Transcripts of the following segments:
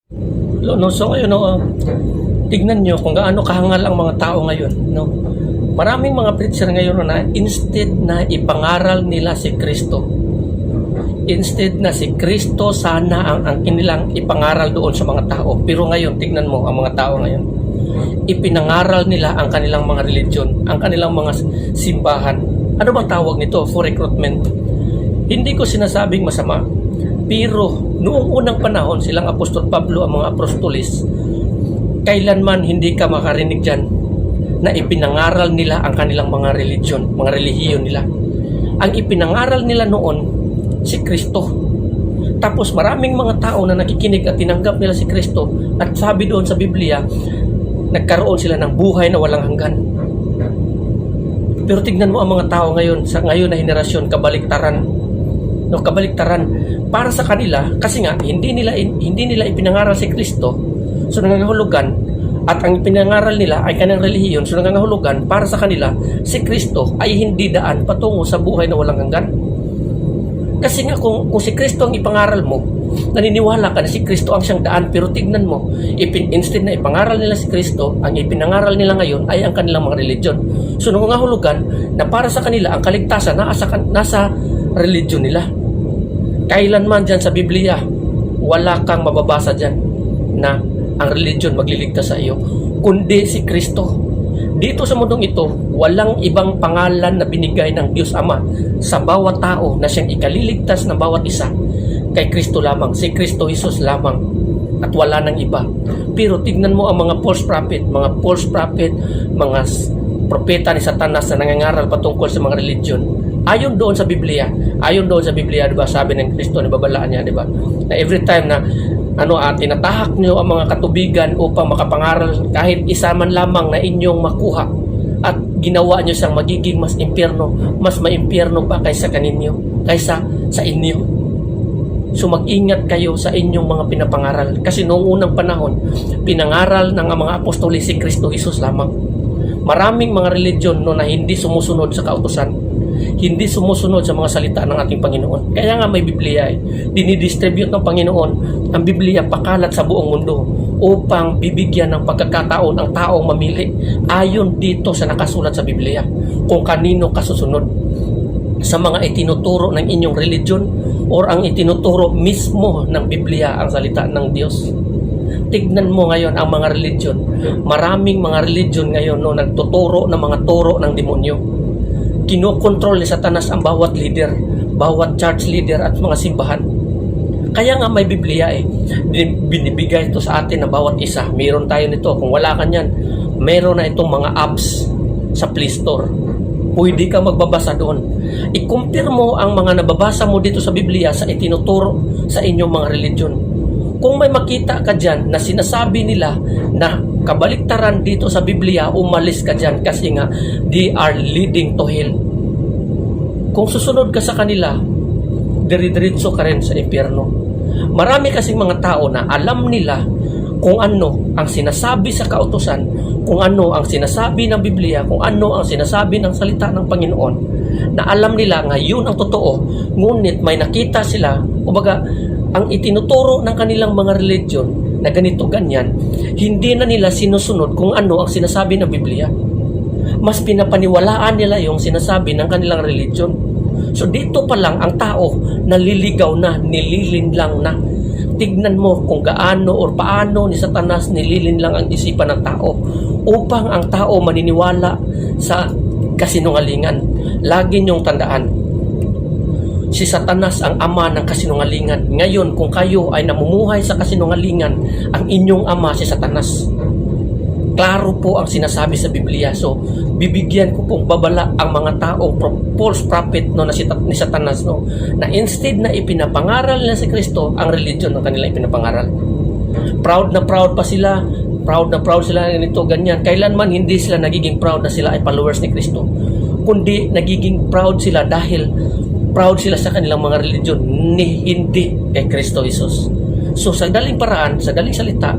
No, so ngayon, no, tignan nyo kung gaano kahangal ang mga tao ngayon. No? Maraming mga preacher ngayon na instead na ipangaral nila si Kristo, instead na si Kristo sana ang kanilang ipangaral doon sa mga tao. Pero ngayon, tignan mo ang mga tao ngayon. Ipinangaral nila ang kanilang mga religion, ang kanilang mga simbahan. Ano bang tawag nito? For recruitment. Hindi ko sinasabing masama. Pero noong unang panahon, silang Apostol Pablo, ang mga apostolis, kailanman hindi ka makarinig dyan na ipinangaral nila ang kanilang mga religion, mga relihiyon nila. Ang ipinangaral nila noon, si Kristo. Tapos maraming mga tao na nakikinig at tinanggap nila si Kristo, at sabi doon sa Biblia, nagkaroon sila ng buhay na walang hanggan. Pero tignan mo ang mga tao ngayon, sa ngayon na henerasyon, kabaliktaran. No, kabaliktaran para sa kanila, kasi nga hindi nila ipinangaral si Kristo. So nangangahulugan, at ang ipinangaral nila ay kanyang relihiyon. So nangangahulugan para sa kanila, si Kristo ay hindi daan patungo sa buhay na walang hanggan. Kasi nga kung si Kristo ang ipangaral mo, naniniwala ka na si Kristo ang siyang daan. Pero tignan mo, instead na ipangaral nila si Kristo, ang ipinangaral nila ngayon ay ang kanilang mga religion. So nangangahulugan na para sa kanila ang kaligtasan nasa religion nila. Kailanman dyan sa Biblia, wala kang mababasa dyan na ang religion magliligtas sa iyo, kundi si Kristo. Dito sa mundong ito, walang ibang pangalan na binigay ng Diyos Ama sa bawat tao na siyang ikaliligtas ng bawat isa. Kay Kristo lamang, si Kristo Jesus lamang, at wala nang iba. Pero tignan mo ang mga false prophet, mga propeta ni Satanas na nangangaral patungkol sa mga religion. Ayon doon sa Biblia, diba, sabi ng Kristo, nababalaan niya, diba, na every time na tinatahak niyo ang mga katubigan upang makapangaral kahit isa man lamang na inyong makuha, at ginawa niyo siyang magiging mas maimpyerno pa kaysa sa inyo. So mag-ingat kayo sa inyong mga pinapangaral, kasi noong unang panahon, pinangaral ng mga apostol si Kristo Jesus lamang. Maraming mga religion na hindi sumusunod sa kautusan, hindi sumusunod sa mga salita ng ating Panginoon. Kaya nga may Biblia dinidistribute ng Panginoon ang Biblia pakalat sa buong mundo upang bibigyan ng pagkakataon ang taong mamili ayon dito sa nakasulat sa Biblia kung kanino kasusunod, sa mga itinuturo ng inyong religion or ang itinuturo mismo ng Biblia, ang salita ng Diyos. Tignan mo ngayon ang mga religion. Maraming mga religion ngayon nagtuturo ng mga turo ng demonyo. Kinokontrol ni Satanas ang bawat leader, bawat church leader at mga simbahan. Kaya nga may Biblia binibigay ito sa atin na bawat isa. Meron tayo nito. Kung wala ka niyan, meron na itong mga apps sa Play Store. Pwede ka magbabasa doon. I-compare mo ang mga nababasa mo dito sa Biblia sa itinuturo sa inyong mga religion. Kung may makita ka dyan na sinasabi nila na kabaliktaran dito sa Biblia, umalis ka dyan, kasi nga they are leading to hell. Kung susunod ka sa kanila, dire-diretso ka rin sa impyerno. Marami kasing mga tao na alam nila kung ano ang sinasabi sa kautusan, kung ano ang sinasabi ng Biblia, kung ano ang sinasabi ng salita ng Panginoon, na alam nila ngayon ang totoo, ngunit may nakita sila, kumbaga, ang itinuturo ng kanilang mga religion na ganito ganyan, hindi na nila sinusunod kung ano ang sinasabi ng Biblia. Mas pinapaniwalaan nila yung sinasabi ng kanilang religion. So dito pa lang ang tao naliligaw na, nililinlang na. Tignan mo kung gaano or paano ni Satanas nililinlang ang isipan ng tao upang ang tao maniniwala sa kasinungalingan. Lagi niyong tandaan, si Satanas ang ama ng kasinungalingan. Ngayon, kung kayo ay namumuhay sa kasinungalingan, ang inyong ama si Satanas. Klaro po ang sinasabi sa Biblia. So, bibigyan ko pong babala ang mga taong false prophet ni Satanas, na instead na ipinapangaral nila si Kristo, ang religion ng kanila ipinapangaral. Proud na proud sila nito, ganyan. Kailanman hindi sila nagiging proud na sila ay followers ni Kristo, kundi nagiging proud sila dahil proud sila sa kanilang mga religion, hindi kay Kristo Jesus. So sa daling paraan, sa daling salita,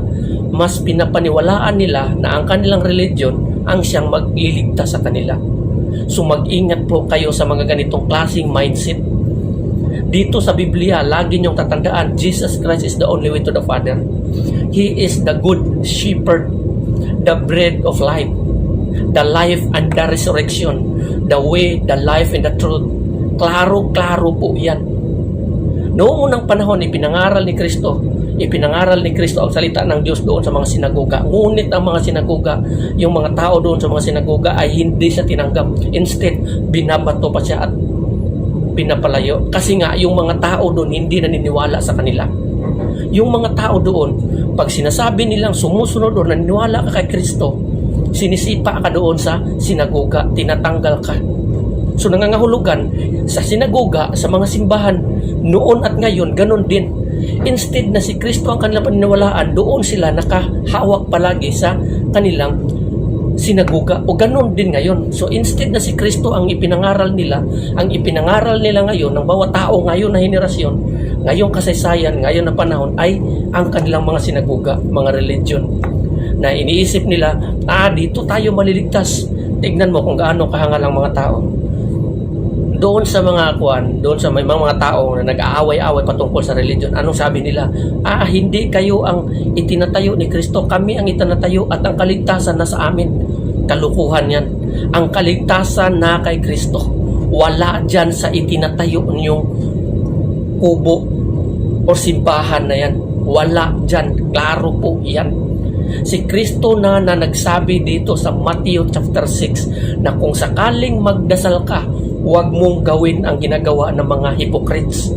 mas pinapaniwalaan nila na ang kanilang religion ang siyang magliligtas sa kanila. So mag-ingat po kayo sa mga ganitong klaseng mindset. Dito sa Biblia, lagi niyong tatandaan, Jesus Christ is the only way to the Father. He is the good shepherd, the bread of life, the life and the resurrection, the way, the life, and the truth. Klaro-klaro po yan. Noong unang panahon, ipinangaral ni Kristo ang salita ng Diyos doon sa mga sinagoga. Ngunit ang mga sinagoga, yung mga tao doon sa mga sinagoga ay hindi siya tinanggap. Instead, binabato pa siya at pinapalayo. Kasi nga, yung mga tao doon hindi naniniwala sa kanila. Yung mga tao doon, pag sinasabi nilang sumusunod o naniniwala ka kay Kristo, sinisipa ka doon sa sinagoga, tinatanggal ka. So nangangahulugan sa sinagoga, sa mga simbahan, noon at ngayon, ganun din. Instead na si Kristo ang kanilang paniniwalaan, doon sila nakahawak palagi sa kanilang sinagoga. O ganun din ngayon. So instead na si Kristo ang ipinangaral nila ngayon ng bawat tao ngayon na henerasyon, ngayong kasaysayan, ngayon na panahon, ay ang kanilang mga sinagoga, mga religion. Na iniisip nila, dito tayo maliligtas. Tignan mo kung gaano kahangal ang mga tao. Doon sa mga mga tao na nag-aaway-away patungkol sa religion, anong sabi nila? Hindi kayo ang itinatayo ni Kristo, kami ang itinatayo at ang kaligtasan na sa amin. Kalukuhan yan. Ang kaligtasan na kay Kristo. Wala dyan sa itinatayo niyong kubo o simbahan na yan. Wala dyan. Klaro po yan. Si Kristo na nagsabi dito sa Matthew chapter 6 na kung sakaling magdasal ka, huwag mong gawin ang ginagawa ng mga hypocrites.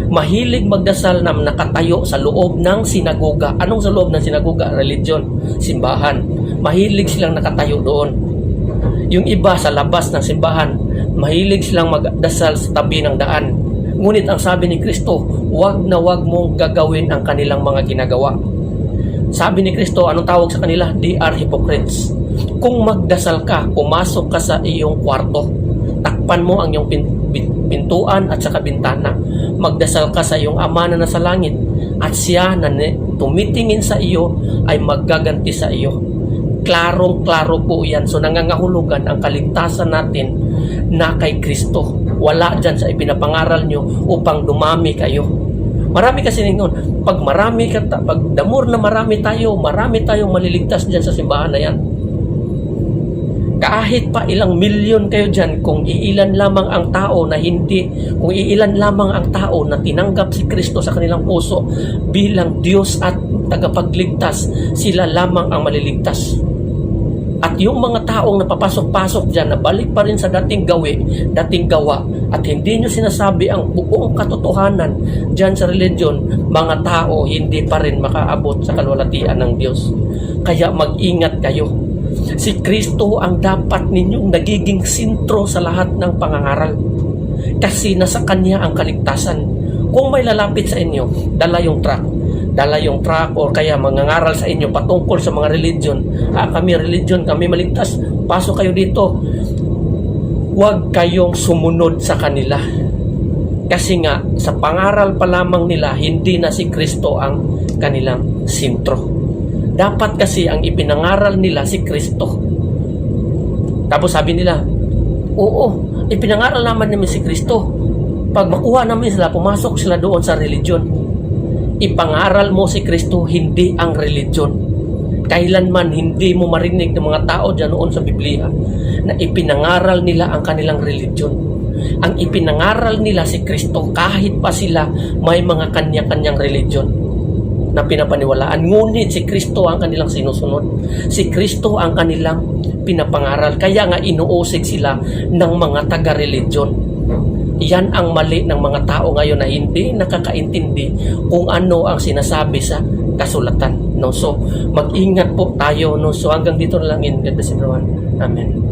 Mahilig magdasal na nakatayo sa loob ng sinagoga. Anong sa loob ng sinagoga? Religion, simbahan. Mahilig silang nakatayo doon. Yung iba sa labas ng simbahan, mahilig silang magdasal sa tabi ng daan. Ngunit ang sabi ni Kristo, huwag na huwag mong gagawin ang kanilang mga ginagawa. Sabi ni Kristo, anong tawag sa kanila? They are hypocrites. Kung magdasal ka, pumasok ka sa iyong kwarto. Takpan mo ang iyong pintuan at saka bintana. Magdasal ka sa iyong Ama na nasa langit at siya na tumitingin sa iyo ay maggaganti sa iyo. Klarong-klaro po yan. So nangangahulugan ang kaligtasan natin na kay Kristo. Wala dyan sa ipinapangaral nyo upang dumami kayo. Marami kasi ngayon, pag damor na marami tayong maliligtas dyan sa simbahan na yan. Kahit pa ilang milyon kayo dyan, kung iilan lamang ang tao na tinanggap si Kristo sa kanilang puso bilang Diyos at tagapagligtas, sila lamang ang maliligtas. At yung mga taong napapasok-pasok dyan, na balik pa rin sa dating gawa, at hindi nyo sinasabi ang buong katotohanan dyan sa religion, mga tao hindi pa rin makaabot sa kalwalatian ng Diyos. Kaya mag-ingat kayo. Si Kristo ang dapat ninyong nagiging sentro sa lahat ng pangangaral. Kasi nasa Kanya ang kaligtasan. Kung may lalapit sa inyo, dala yung truck o kaya mangangaral sa inyo patungkol sa mga religion. Kami maligtas, pasok kayo dito. Huwag kayong sumunod sa kanila. Kasi nga, sa pangaral pa lamang nila, hindi na si Kristo ang kanilang sentro. Dapat kasi ang ipinangaral nila si Kristo. Tapos sabi nila, ipinangaral naman namin si Kristo. Pag makuha namin sila, pumasok sila doon sa religion. Ipangaral mo si Kristo, hindi ang religion. Kailanman hindi mo marinig ng mga tao dyan noon sa Biblia na ipinangaral nila ang kanilang religion. Ang ipinangaral nila si Kristo kahit pa sila may mga kanya-kanyang religion na pinapaniwalaan. Ngunit si Kristo ang kanilang sinusunod. Si Kristo ang kanilang pinapangaral. Kaya nga inuusig sila ng mga taga-religion. Yan ang mali ng mga tao ngayon na hindi nakakaintindi kung ano ang sinasabi sa kasulatan. No? So, mag-ingat po tayo. No? So, hanggang dito na lang in God bless everyone. Amen.